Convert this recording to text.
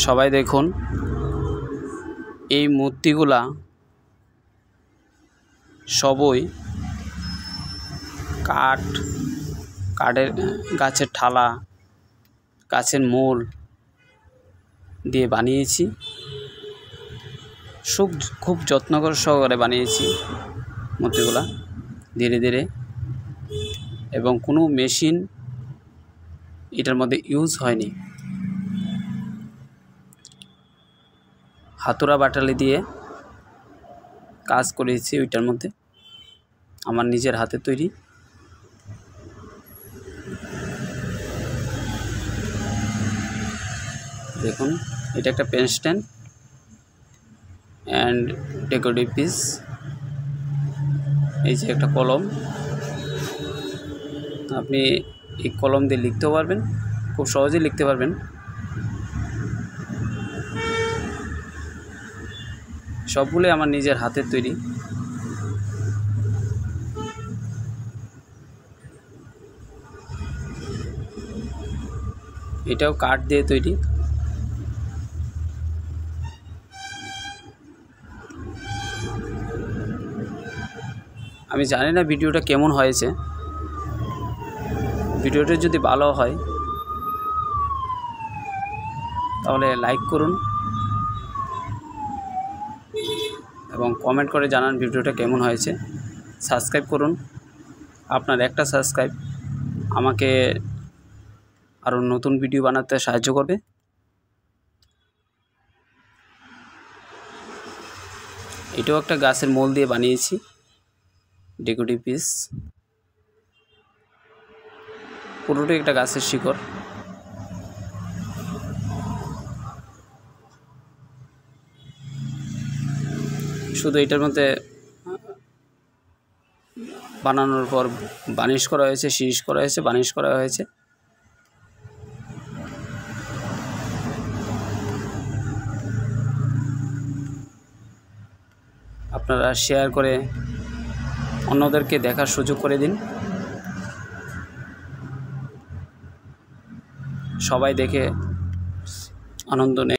সবাই দেখুন এই মূর্তিগুলা সবই কাঠের গাছের ঠালা গাছের মূল দিয়ে বানিয়েছি। খুব যত্ন সহকারে বানিয়েছি মূর্তিগুলা ধীরে ধীরে, এবং কোনো মেশিন এটার মধ্যে ইউজ হয়নি। হাতুড়া বাটালি দিয়ে কাজ করেছি ওইটার মধ্যে, আমার নিজের হাতে তৈরি। দেখুন এটা একটা pen stand and decorative piece. এই যে একটা কলম, আপনি এই কলম দিয়ে লিখতেও পারবেন, খুব সহজেই লিখতে পারবেন। সবগুলোই আমার নিজের হাতের তৈরি। এটাও কাঠ দিয়ে তৈরি। আমি জানি না ভিডিওটা কেমন হয়েছে। ভিডিওটা যদি ভালো হয় তাহলে লাইক করুন এবং কমেন্ট করে জানান ভিডিওটা কেমন হয়েছে। সাবস্ক্রাইব করুন, আপনার একটা সাবস্ক্রাইব আমাকে আরও নতুন ভিডিও বানাতে সাহায্য করবে। এটাও একটা গাছের মূল দিয়ে বানিয়েছি ডেকোরেটিভ পিস, পুরোটাই একটা গাছের শিকড়। শুধু এটার মধ্যে বানানোর পর বার্নিশ করা হয়েছে, শিরিশ করা হয়েছে, বার্নিশ করা হয়েছে। আপনারা শেয়ার করে অন্যদেরকে দেখার সুযোগ করে দিন, সবাই দেখে আনন্দ নেয়।